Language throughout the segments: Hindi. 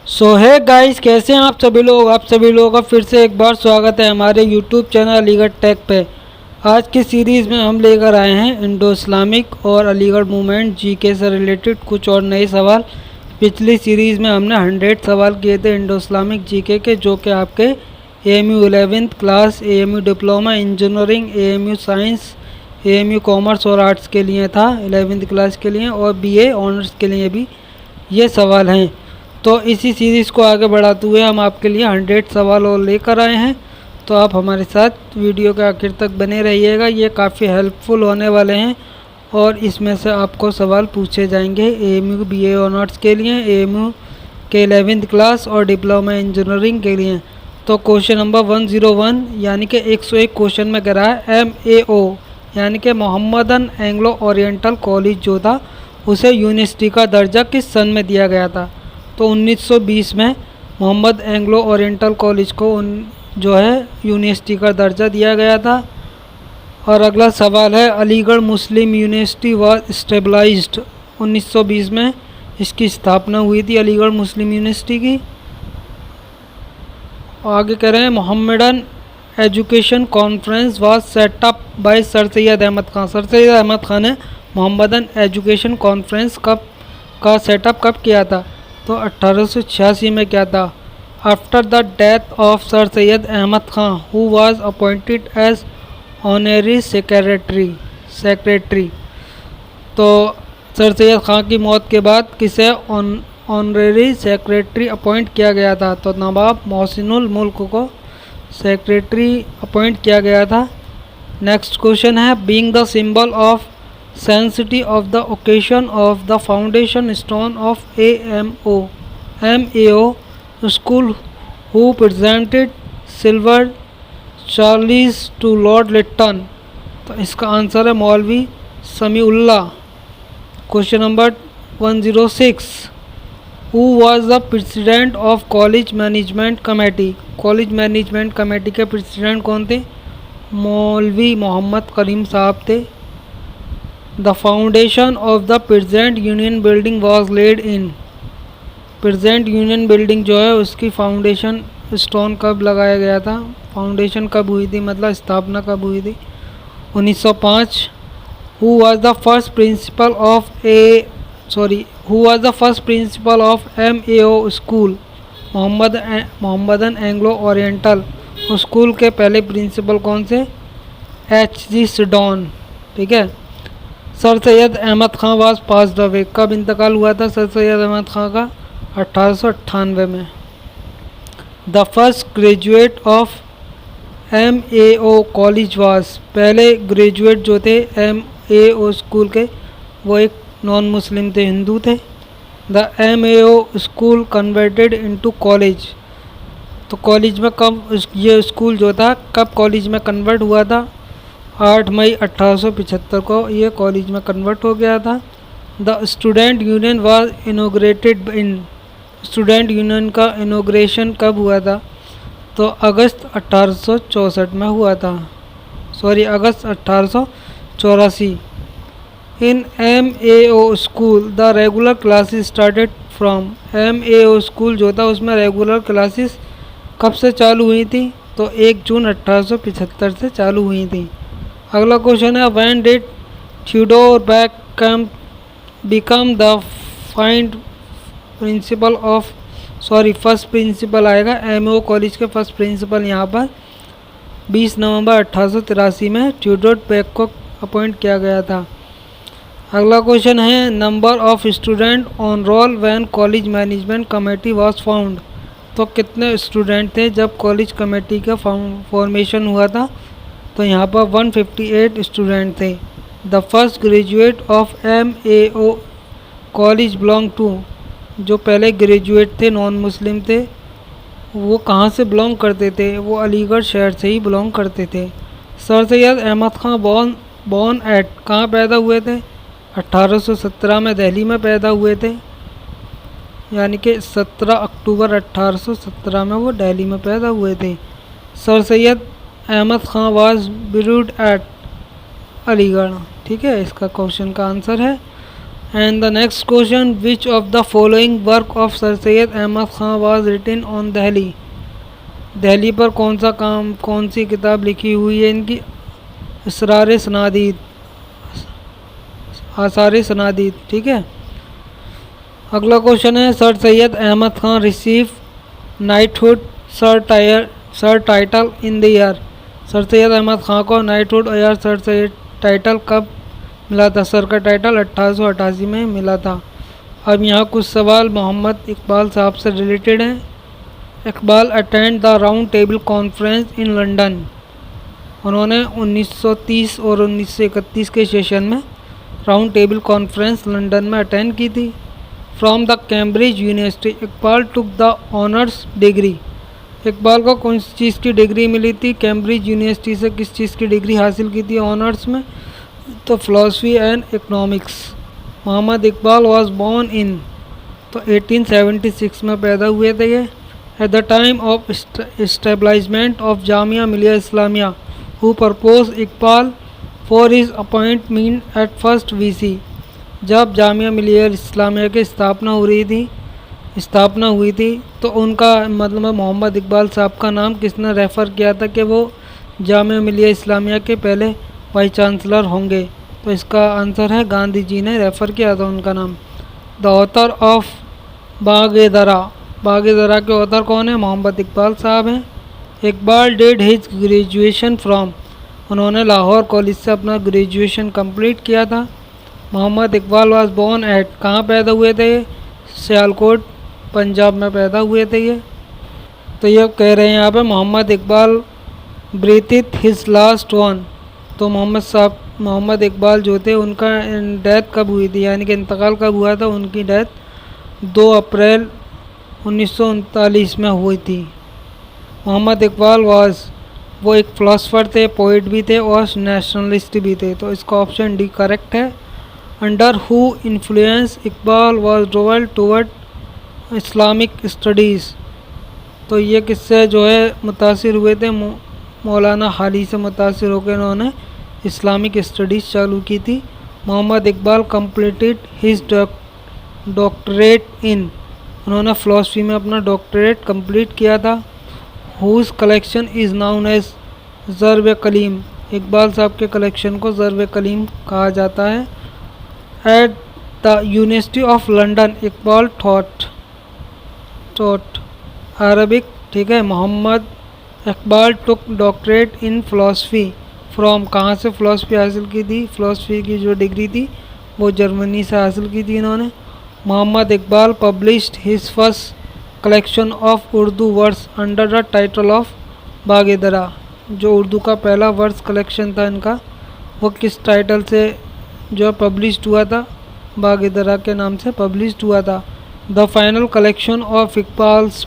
सो है गाइस, कैसे हैं आप सभी लोग। आप सभी लोगों का फिर से एक बार स्वागत है हमारे यूट्यूब चैनल अलीगढ़ टेक पे। आज की सीरीज़ में हम लेकर आए हैं इंडो इस्लामिक और अलीगढ़ मूवमेंट जीके से रिलेटेड कुछ और नए सवाल। पिछली सीरीज़ में हमने 100 सवाल किए थे इंडो इस्लामिक जीके के, जो कि आपके AMU 11th class, AMU diploma engineering, AMU science, AMU commerce और आर्ट्स के लिए था 11th क्लास के लिए, और BA ऑनर्स के लिए भी ये सवाल हैं। तो इसी सीरीज़ को आगे बढ़ाते हुए हम आपके लिए 100 सवाल और लेकर आए हैं। तो आप हमारे साथ वीडियो के आखिर तक बने रहिएगा, ये काफ़ी हेल्पफुल होने वाले हैं और इसमें से आपको सवाल पूछे जाएंगे AMU BA ऑनर्स के लिए, AMU के 11th क्लास और डिप्लोमा इंजीनियरिंग के लिए। तो क्वेश्चन नंबर 101 यानी कि 101 क्वेश्चन में कह रहा है MAO यानी कि मोहम्मदन एंग्लो ओरिएंटल कॉलेज जो था उसे यूनिवर्सिटी का दर्जा किस सन में दिया गया था। तो 1920 में मोहम्मद एंग्लो ओरिएंटल कॉलेज को जो है यूनिवर्सिटी का दर्जा दिया गया था। और अगला सवाल है, अलीगढ़ मुस्लिम यूनिवर्सिटी वाज स्टेबलाइज्ड 1920 में इसकी स्थापना हुई थी अलीगढ़ मुस्लिम यूनिवर्सिटी की। आगे कह रहे हैं, Mohammedan education conference was set up by sir Syed Ahmad Khan. Sir Syed Ahmad Khan ने मोहम्मदन एजुकेशन कॉन्फ्रेंस का सेटअप कब किया था। तो 1886 में किया था, after the death of sir Syed Ahmad Khan who was appointed as honorary secretary. तो सर सैयद खान की मौत के बाद किसे ऑनरेरी सेक्रेटरी अपॉइंट किया गया था। तो नवाब मोहसिनुल मुल्क को सेक्रेटरी अपॉइंट किया गया था। नेक्स्ट क्वेश्चन है, being the symbol of sanctity of the occasion of the foundation stone of MAO school who presented silver chalice to Lord Lytton। तो इसका आंसर है Maulvi Samiullah. Question number 106, who was the president of college management committee. College management committee के प्रेसिडेंट कौन थे। मौलवी मोहम्मद करीम साहब थे। The foundation of the present union building was laid in. Present union building जो है उसकी फाउंडेशन स्टोन कब लगाया गया था। फाउंडेशन कब हुई थी, मतलब स्थापना कब हुई थी। 1905। Who was the first principal of MAO school. Mohammedan Anglo Oriental school के पहले प्रिंसिपल कौन से। HG Siddons. ठीक है। Sir Syed Ahmad Khan was passed away. कब इंतकाल हुआ था सर सैयद अहमद खान का। 1898 में। The first graduate of MAO college was. पहले ग्रेजुएट जो थे MAO स्कूल के वो एक नॉन मुस्लिम थे, हिंदू थे। The MAO school converted into college. तो कॉलेज में कब ये स्कूल जो था कब कॉलेज में कन्वर्ट हुआ था। 8 मई 1875 को ये कॉलेज में कन्वर्ट हो गया था। The student union was inaugurated in. Student union का इनोग्रेशन कब हुआ था। तो अगस्त 1864 में हुआ था, अगस्त 1884। इन MAO school the regular classes started from. MAO school जो था उसमें रेगुलर क्लासेस कब से चालू हुई थी। तो 1 जून 1875 से चालू हुई थी। अगला क्वेश्चन है, when did Theodore Beckham become the first principal आएगा MAO कॉलेज के फर्स्ट प्रिंसिपल यहाँ पर 20 नवंबर 1883 में थ्योडोर बेक को अपॉइंट किया गया था। अगला क्वेश्चन है, number of student on roll when college management committee was found. तो कितने स्टूडेंट थे जब कॉलेज कमेटी का फॉर्मेशन हुआ था। तो यहाँ पर 158 स्टूडेंट थे। The first graduate of MAO college belong to. जो पहले ग्रेजुएट थे नॉन मुस्लिम थे, वो कहाँ से बिलोंग करते थे। वो अलीगढ़ शहर से ही बिलोंग करते थे। Sir Syed Ahmad Khan born at कहाँ पैदा हुए थे। 1817 में दिल्ली में पैदा हुए थे, यानी कि 17 अक्टूबर 1817 में वो दिल्ली में पैदा हुए थे। Sir Syed Ahmad Khan was brood at Aligarh. ठीक है, इसका क्वेश्चन का आंसर है। And the next question, which of the following work of sir Syed Ahmad Khan was written on Delhi. Delhi पर कौन सी किताब लिखी हुई है इनकी? असरार सनादीद, आसार सनादीद। ठीक है। अगला क्वेश्चन है, sir Syed Ahmad Khan receive knighthood sir title in the year. Sir Syed Ahmad Khan को नाइटहुड या सर सैयद टाइटल कब मिला था? सर का टाइटल 1888 में मिला था। अब यहाँ कुछ सवाल मोहम्मद इकबाल साहब से रिलेटेड हैं। Iqbal attend the round table conference in London. उन्होंने 1930 और 1931 के सेशन में राउंड टेबल कॉन्फ्रेंस लंदन में अटेंड की थी। From the Cambridge university Iqbal took the honours degree. Iqbal को कौन सी चीज़ की डिग्री मिली थी? कैम्ब्रिज यूनिवर्सिटी से किस चीज़ की डिग्री हासिल की थी ऑनर्स में? तो philosophy and economics. Mohammad Iqbal was born in, तो 1876 में पैदा हुए थे ये। At the time of establishment of Jamia Millia Islamia who propose Iqbal for his appointment at first VC. जब जामिया मिलिया इस्लामिया की स्थापना हुई थी तो उनका मतलब मोहम्मद इकबाल साहब का नाम किसने रेफ़र किया था कि वो जामिया मिलिया इस्लामिया के पहले वाइस चांसलर होंगे? तो इसका आंसर है गांधी जी ने रेफ़र किया था उनका नाम। The author of Bang-e-Dara. Bang-e-Dara के ऑथर कौन है? मोहम्मद इकबाल साहब हैं। Iqbal did his graduation from. उन्होंने लाहौर कॉलेज से अपना ग्रेजुएशन कंप्लीट किया था। Mohammad Iqbal was born at, कहाँ पैदा हुए थे ये? सियालकोट पंजाब में पैदा हुए थे ये। तो ये कह रहे हैं यहाँ पे Mohammad Iqbal breathed his last one. तो मोहम्मद इकबाल जो थे उनका डेथ कब हुई थी, यानी कि इंतकाल कब हुआ था? उनकी डेथ 2 अप्रैल 1939 में हुई थी। मोहम्मद इकबाल वो एक फ़िलासफ़र थे, पोइट भी थे और नेशनलिस्ट भी थे। तो इसका ऑप्शन डी करेक्ट है। Under who influence Iqbal was drawn toward Islamic studies. तो ये किससे जो है मुतासिर हुए थे? मौलाना हाली से मुतासिर होकर इन्होंने इस्लामिक स्टडीज़ चालू की थी। Mohammad Iqbal completed his doctorate in. उन्होंने फ़िलासफ़ी में अपना डॉक्टरेट कंप्लीट किया था। Whose collection is known as Zarb Kalim. Iqbal साहब के कलेक्शन को ज़र्ब कलीम कहा जाता है। At the University of London Iqbal taught Arabic. ठीक है। Mohammad Iqbal took doctorate in philosophy from, कहाँ से फ़िलासफ़ी हासिल की थी? फ़िलासफ़ी की जो डिग्री थी वो जर्मनी से हासिल की थी इन्होंने। Mohammad Iqbal published his first collection of Urdu words under the title of Bang-e-Dara. जो उर्दू का पहला वर्ड्स कलेक्शन था इनका, वो किस टाइटल से जो पब्लिश्ड हुआ था? बाग-ए-दरा के नाम से पब्लिश्ड हुआ था। The final collection of Iqbal's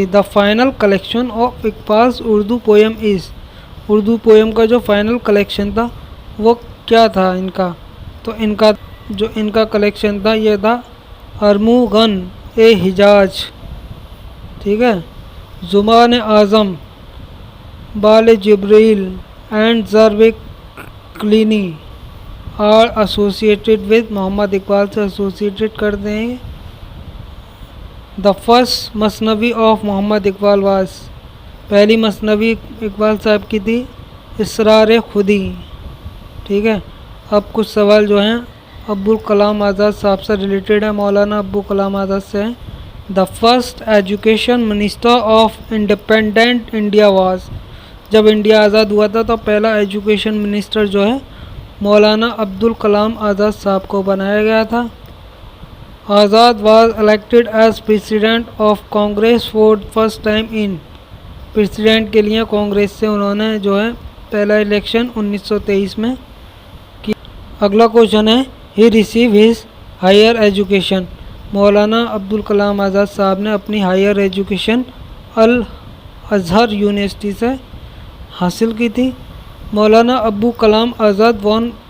the final collection of Iqbal's Urdu poem is. Urdu poem का जो फाइनल कलेक्शन था वो क्या था इनका? तो इनका कलेक्शन था ये था अरमुगन ए हिजाज। ठीक है। ज़ुबान आज़म, बाल जिब्रील एंड ज़र्ब क्लीनी are associated with. Mohammad Iqbal से एसोसिएटेड करते हैं। The first masnavi of Mohammad Iqbal was. पहली मसनवी इकबाल साहब की थी इसरार खुदी। ठीक है। अब कुछ सवाल जो हैं अब्दुल कलाम आज़ाद साहब से रिलेटेड है, मौलाना अब्दुल कलाम आज़ाद से हैं। The first education minister of independent India was. जब इंडिया आज़ाद हुआ था तो पहला एजुकेशन मिनिस्टर जो है मौलाना अब्दुल कलाम आज़ाद साहब को बनाया गया था। Azad was elected as president of Congress for first time in. President के लिए कांग्रेस से उन्होंने जो है पहला इलेक्शन 1923 में किया। अगला क्वेश्चन है, he receive his higher education. Maulana Abdul Kalam Azad Sahab ने अपनी higher education Al Azhar university से हासिल की थी। Maulana Abdul Kalam Azad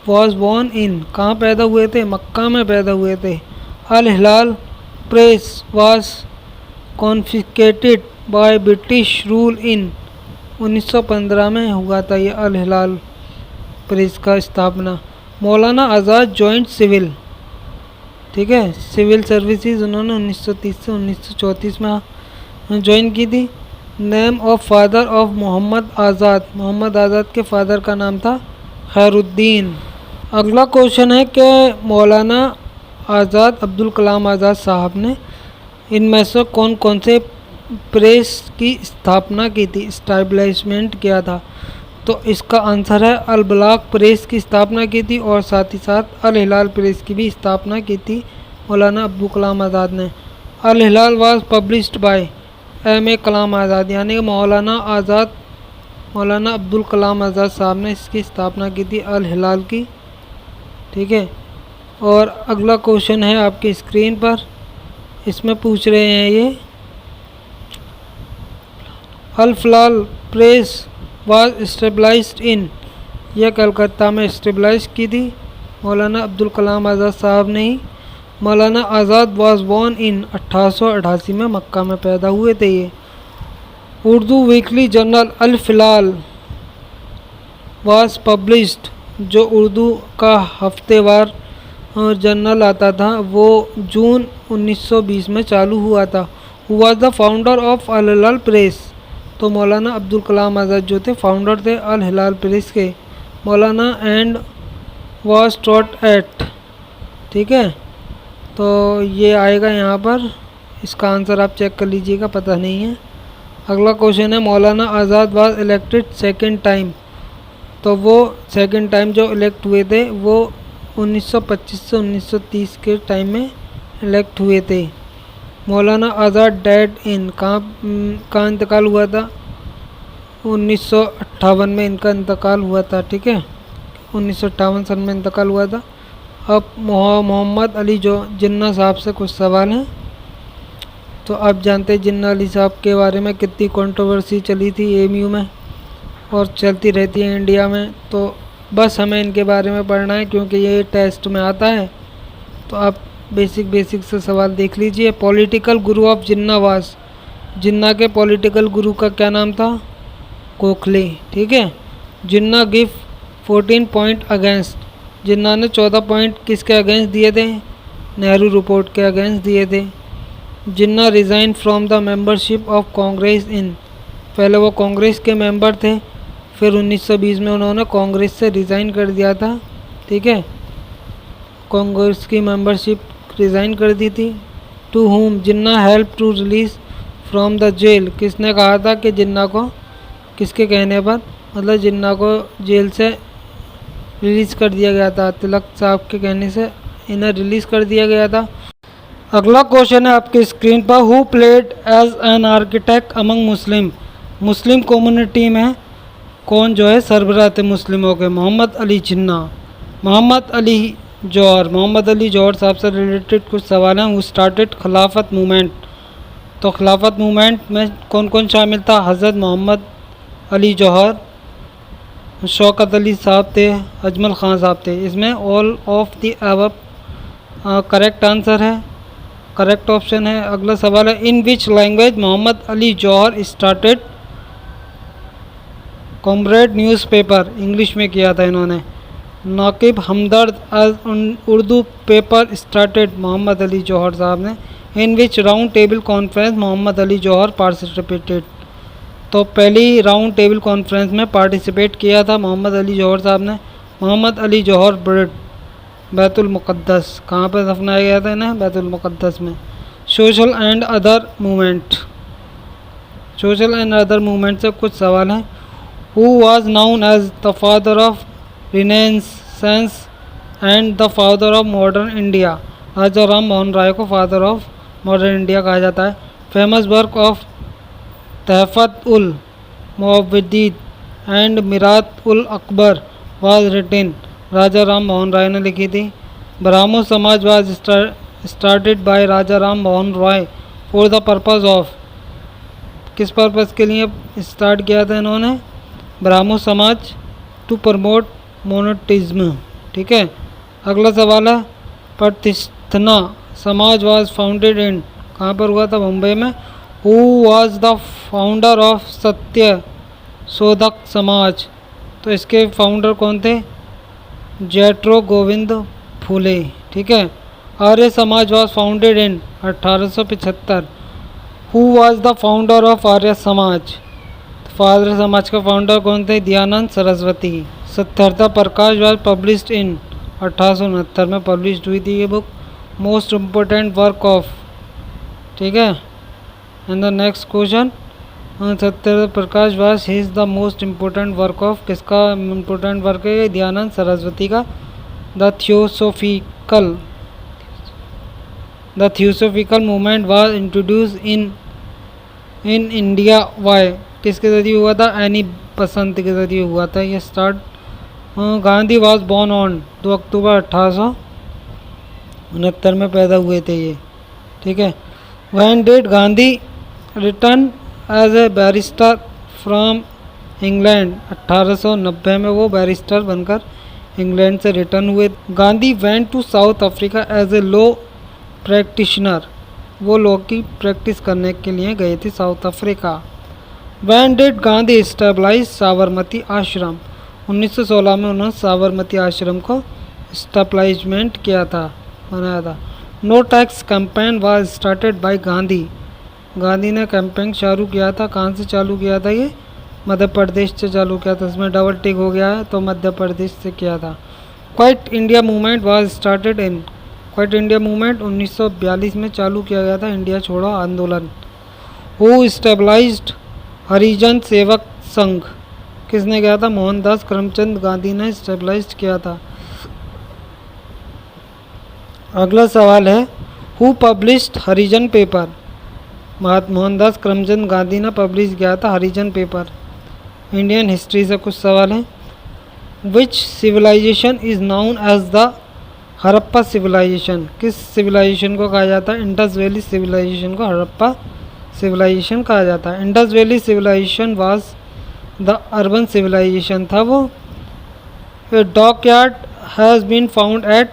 was born in, कहाँ पैदा हुए थे? मक्का में पैदा हुए थे। Al Hilal press was confiscated by British rule in. 1915 में हुआ था ये अल हिलाल प्रेस का स्थापना। मौलाना आज़ाद जॉइंट सिविल, ठीक है, सिविल सर्विसेज उन्होंने 1930 से 1934 में ज्वाइन की थी। Name of father of Mohammad Azad, Mohammad Azad के फादर का नाम था खैरुद्दीन। अगला क्वेश्चन है कि मौलाना आज़ाद अब्दुल कलाम आज़ाद साहब ने इनमें से कौन कौन से प्रेस की स्थापना की थी, इस्टेब्लिशमेंट किया था? तो इसका आंसर है अल बलाग प्रेस की स्थापना की थी और साथ ही साथ अल हिलाल प्रेस की भी स्थापना की थी मौलाना अब्दुल कलाम आज़ाद ने। Al Hilal was published by M A Kalam Azad, यानी कि मौलाना अब्दुल कलाम आज़ाद साहब ने इसकी स्थापना की थी अल हिलाल की, ठीक है। और अगला क्वेश्चन है आपकी स्क्रीन पर, इसमें पूछ रहे हैं ये अल फलाल प्रेस वाज स्टेबलाइज्ड इन, यह कलकत्ता में स्टेबलाइज की थी मौलाना अब्दुल कलाम आज़ाद साहब ने ही। मौलाना आज़ाद वाज बोर्न इन 1888 में मक्का में पैदा हुए थे ये। Urdu weekly journal Al Hilal was published, जो उर्दू का हफ्तेवार जर्नल आता था वो जून 1920 में चालू हुआ था। Who was the founder of Al Hilal press, तो मौलाना अब्दुल कलाम आज़ाद जो थे फाउंडर थे अल हिलाल प्रेस के। मौलाना एंड वाज टॉट एट, ठीक है, तो ये आएगा यहाँ पर, इसका आंसर आप चेक कर लीजिएगा, पता नहीं है। अगला क्वेश्चन है मौलाना आज़ाद वाज इलेक्टेड सेकंड टाइम, तो वो सेकंड टाइम जो इलेक्ट हुए थे वो 1925 से 1930 के टाइम में इलेक्ट हुए थे। मौलाना आज़ाद डेड इन, कहाँ इंतकाल हुआ था? 1958 में इनका इंतकाल हुआ था, ठीक है, 1958 सन में इंतकाल हुआ था। अब मोहम्मद अली जो जिन्ना साहब से कुछ सवाल हैं। तो आप जानते हैं जिन्ना अली साहब के बारे में कितनी कंट्रोवर्सी चली थी एएमयू में और चलती रहती है इंडिया में, तो बस हमें इनके बारे में पढ़ना है क्योंकि ये टेस्ट में आता है। तो आप बेसिक से सवाल देख लीजिए। पॉलिटिकल गुरु ऑफ जिन्ना वास, जिन्ना के पॉलिटिकल गुरु का क्या नाम था? गोखले, ठीक है। जिन्ना गिव 14 पॉइंट अगेंस्ट, जिन्ना ने 14 पॉइंट किसके अगेंस्ट दिए थे? नेहरू रिपोर्ट के अगेंस्ट दिए थे। Jinnah resign from the membership of Congress in, पहले वो कांग्रेस के मेंबर थे, फिर 1920 में उन्होंने कांग्रेस से रिज़ाइन कर दिया था, ठीक है, कांग्रेस की मेंबरशिप रिज़ाइन कर दी थी। To whom Jinnah help to release from the jail, किसने कहा था कि जिन्ना को, किसके कहने पर, मतलब जिन्ना को जेल से रिलीज़ कर दिया गया था, तिलक साहब के कहने से इन्हें रिलीज़ कर दिया गया था। अगला क्वेश्चन है आपकी स्क्रीन पर, who played as an architect among Muslim, Muslim community में कौन जो है सरबराह थे मुस्लिमों के? मोहम्मद अली जिन्ना। मोहम्मद अली जौहर, मोहम्मद अली जौहर साहब से रिलेटेड कुछ सवाल हैं। वो स्टार्टेड खिलाफत मूवमेंट, तो खिलाफत मूवमेंट में कौन कौन शामिल था? हज़रत मोहम्मद अली जौहर, शौकत अली साहब थे, अजमल ख़ान साहब थे। इसमें all of the above correct answer है, करेक्ट ऑप्शन है। अगला सवाल है, in which language Mohammad Ali Jauhar started Comrade newspaper, English में किया था इन्होंने। नाकिब हमदर्द उर्दू पेपर स्टार्टेड मोहम्मद अली जौहर साहब ने। In which round table conference Mohammad Ali Jauhar participated, तो पहली राउंड टेबल कॉन्फ्रेंस में पार्टिसिपेट किया था मोहम्मद अली जौहर साहब ने। मोहम्मद अली जौहर ब्रिड बैतुल मुक़द्दस, कहाँ पर दफनाया गया था इन्हें? बैतुल मुक़द्दस में। Social and other movement, social and other movement से कुछ सवाल हैं। Who was known as the father of renaissance and the father of modern India, Raja Ram Mohan Roy को फादर ऑफ मॉडर्न इंडिया कहा जाता है। Famous work of Tuhfat ul Muwahhidin and Mirat ul Akbar was written, Raja Ram Mohan Roy ने लिखी थी। Brahmo Samaj was started bye Raja Ram Mohan Roy for the purpose of, किस पर्पज़ के लिए स्टार्ट किया था इन्होंने? ब्राह्मो समाज टू प्रमोट मोनेटिज्म, ठीक है। अगला सवाल है, प्रतिष्ठना समाज वाज फाउंडेड इन, कहाँ पर हुआ था? मुंबई में। Who was the founder of Satya Shodhak Samaj, तो इसके फाउंडर कौन थे? जेट्रो गोविंद फूले। ठीक है। Arya Samaj was founded in 1875। Who was the founder of Arya Samaj? Arya Samaj का फाउंडर कौन थे? Dayanand Saraswati. Siddharth Prakash was published in 1869 में पब्लिश हुई थी ये book. Most important work of. ठीक है। And the next question, Satyarth Prakash was is the most important work of, किसका इम्पोर्टेंट वर्क है? दयानंद सरस्वती का। The theosophical movement was introduce in India by, किसके जरिए हुआ था? एनी बसंत के जरिए हुआ था ये start. Gandhi was born on 2 October 1869 में पैदा हुए थे ये। ठीक है। When did Gandhi return as a barrister from England? 1890 में वो बैरिस्टर बनकर इंग्लैंड से रिटर्न हुए। Gandhi went to South Africa as a law practitioner, वो लॉ की प्रैक्टिस करने के लिए गए थे South Africa. When did Gandhi stabilise Sabarmati Ashram? 1916 में उन्होंने साबरमती आश्रम को स्टेबलाइजमेंट किया था, बनाया था। No tax campaign was started by Gandhi, Gandhi ने कैंपेन चालू किया था। कहाँ से चालू किया था ये? मध्य प्रदेश से चालू किया था। इसमें डबल टिक हो गया है तो मध्य प्रदेश से किया था। Quit India movement was started in, quit India movement 1942 में चालू किया गया था, इंडिया छोड़ो आंदोलन। हु स्टेबलाइज्ड हरिजन सेवक संघ, किसने किया था? मोहनदास करमचंद गांधी ने स्टेबलाइज किया था। अगला सवाल है, who published Harijan paper? Mohandas Karamchand Gandhi ने पब्लिश किया था हरिजन पेपर। इंडियन हिस्ट्री से कुछ सवाल हैं। Which civilization is known as the Harappa civilization, किस सिविलाइजेशन को कहा जाता है? इंडस वैली सिविलाइजेशन को हड़प्पा सिविलाइजेशन कहा जाता है। Indus valley civilisation was the urban civilisation था वो। Dockyard has been found at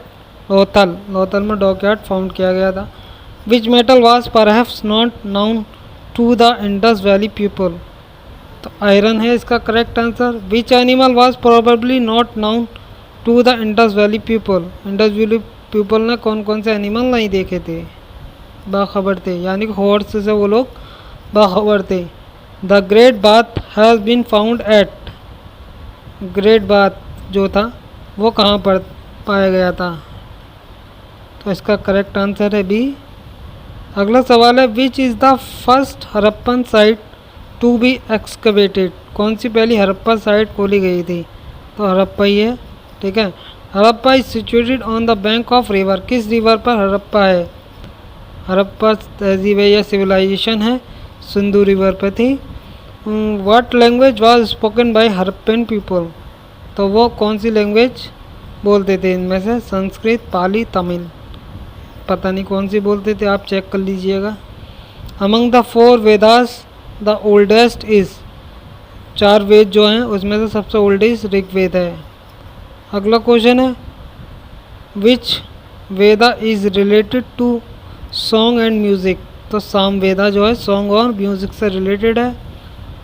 Lothal, Lothal में डॉकयार्ड फाउंड किया गया था। Which metal was perhaps not known to the Indus valley people, तो आयरन है इसका correct answer. Which animal was probably not known to the Indus valley people, Indus valley people ने कौन कौन से एनिमल नहीं देखे थे, बाखबर थे, यानी कि हॉर्स से वो लोग बाखबर थे। The great bath has been found at, great bath जो था वो कहाँ पर पाया गया था? तो इसका करेक्ट आंसर है बी। अगला सवाल है, which is the first Harappan site to be excavated, कौन सी पहली हड़प्पा साइट खोली गई थी? तो हड़प्पा ही है। ठीक है। Harappa is situated on the bank of river, किस रिवर पर हड़प्पा है? हड़प्पा तहजीब या सिविलाइजेशन है सिंधु रिवर पर थी। What language was spoken by Harappan people, तो वो कौन सी लैंग्वेज बोलते थे इनमें से? संस्कृत, पाली, तमिल, पता नहीं कौन सी बोलते थे, आप चेक कर लीजिएगा। Among the 4 Vedas the oldest is, 4 वेद जो हैं उसमें से सबसे ओल्डेस्ट ऋग्वेद है। अगला क्वेश्चन है, which Veda is related to song and music, तो साम वेदा जो है सॉन्ग और म्यूज़िक से रिलेटेड है।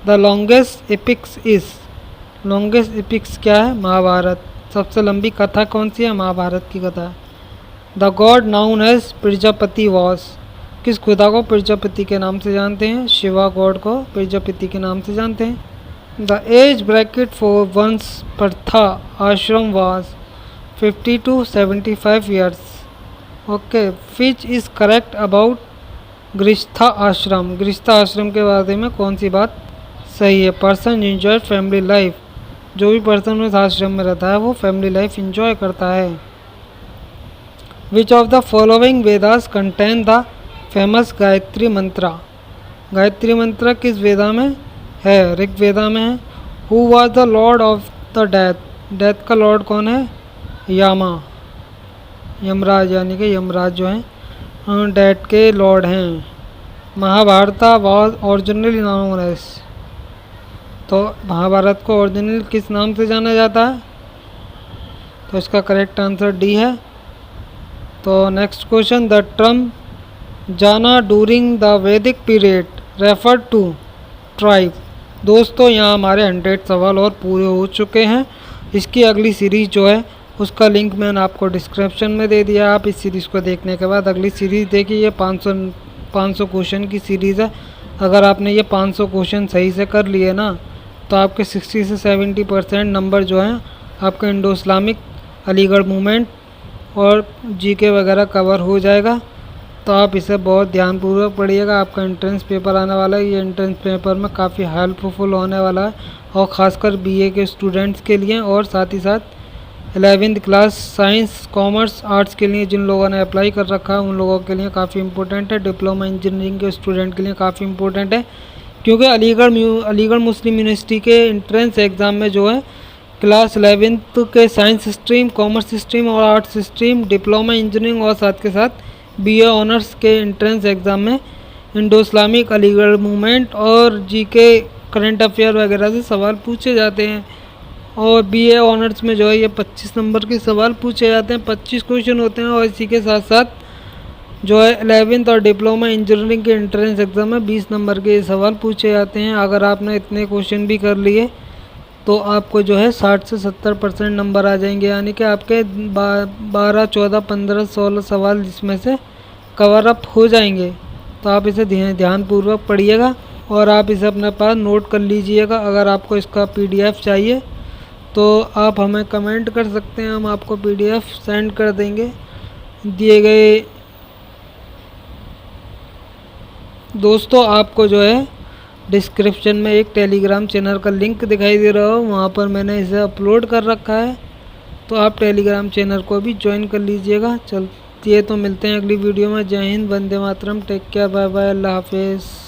The longest epics is, longest epics क्या है? महाभारत। सबसे लंबी कथा कौन सी है? महाभारत की कथा है। The god known as Prajapati was, किस खुदा को प्रजापति के नाम से जानते हैं? शिवा गॉड को प्रजापति के नाम से जानते हैं। The age bracket for Vanaprastha ashram was 50 to 75 years. Okay. Which is correct about Grihastha ashram, Grihastha आश्रम के बारे में कौन सी बात सही है? पर्सन एंजॉय फैमिली लाइफ, जो भी पर्सन उस आश्रम में रहता है वो फैमिली लाइफ इंजॉय करता है। Which of the following Vedas contain the famous Gayatri mantra, Gayatri मंत्र किस वेदा में है? ऋग्वेदा में है। Who was the lord of the death, death का लॉर्ड कौन है? यामा, यमराज, यानी कि यमराज जो हैं डेथ के लॉर्ड हैं। Mahabharata was originally known as, तो महाभारत को ओरिजिनल किस नाम से जाना जाता है? तो इसका करेक्ट आंसर डी है। तो नेक्स्ट क्वेश्चन, द टर्म जाना डूरिंग द वैदिक पीरियड रेफर टू ट्राइब। दोस्तों यहाँ हमारे 100 सवाल और पूरे हो चुके हैं। इसकी अगली सीरीज़ जो है उसका लिंक मैंने आपको डिस्क्रिप्शन में दे दिया। आप इस सीरीज़ को देखने के बाद अगली सीरीज़ देखिए। ये 500 क्वेश्चन की सीरीज़ है। अगर आपने ये 500 क्वेश्चन सही से कर लिए ना, तो आपके 60 से 70% नंबर जो हैं आपके इंडो इस्लामिक, अलीगढ़ मूवमेंट और जीके वगैरह कवर हो जाएगा। तो आप इसे बहुत ध्यानपूर्वक पढ़िएगा। आपका एंट्रेंस पेपर आने वाला है, ये एंट्रेंस पेपर में काफ़ी हेल्पफुल होने वाला है, और ख़ासकर बीए के स्टूडेंट्स के लिए, और साथ ही साथ 11वीं क्लास साइंस, कॉमर्स, आर्ट्स के लिए जिन लोगों ने अप्लाई कर रखा है उन लोगों के लिए काफ़ी इंपॉर्टेंट है। डिप्लोमा इंजीनियरिंग के स्टूडेंट के लिए काफ़ी इंपॉर्टेंट है, क्योंकि अलीगढ़ मुस्लिम यूनिवर्सिटी के एंट्रेंस एग्ज़ाम में जो है क्लास 11th के साइंस स्ट्रीम, कॉमर्स स्ट्रीम और आर्ट्स स्ट्रीम, डिप्लोमा इंजीनियरिंग और साथ के साथ बीए ऑनर्स के एंट्रेंस एग्ज़ाम में इंडो इस्लामिक, अलीगढ़ मूवमेंट और जीके, करंट अफेयर वगैरह से सवाल पूछे जाते हैं। और बीए ऑनर्स में जो है ये 25 नंबर के सवाल पूछे जाते हैं, 25 क्वेश्चन होते हैं। और इसी के साथ साथ जो है 11th और डिप्लोमा इंजीनियरिंग के एंट्रेंस एग्ज़ाम में 20 नंबर के सवाल पूछे जाते हैं। अगर आपने इतने क्वेश्चन भी कर लिए तो आपको जो है 60 से 70% नंबर आ जाएंगे, यानी कि आपके 12, 14, 15, 16 सवाल जिसमें से कवर अप हो जाएंगे। तो आप इसे ध्यानपूर्वक पढ़िएगा और आप इसे अपने पास नोट कर लीजिएगा। अगर आपको इसका PDF चाहिए तो आप हमें कमेंट कर सकते हैं, हम आपको PDF सेंड कर देंगे। दिए गए दोस्तों, आपको जो है डिस्क्रिप्शन में एक टेलीग्राम चैनल का लिंक दिखाई दे रहा हो, वहाँ पर मैंने इसे अपलोड कर रखा है, तो आप टेलीग्राम चैनल को भी ज्वाइन कर लीजिएगा। चलिए तो मिलते हैं अगली वीडियो में। जय Hind, Vande Mataram, take care, bye bye, अल्लाह हाफिज़।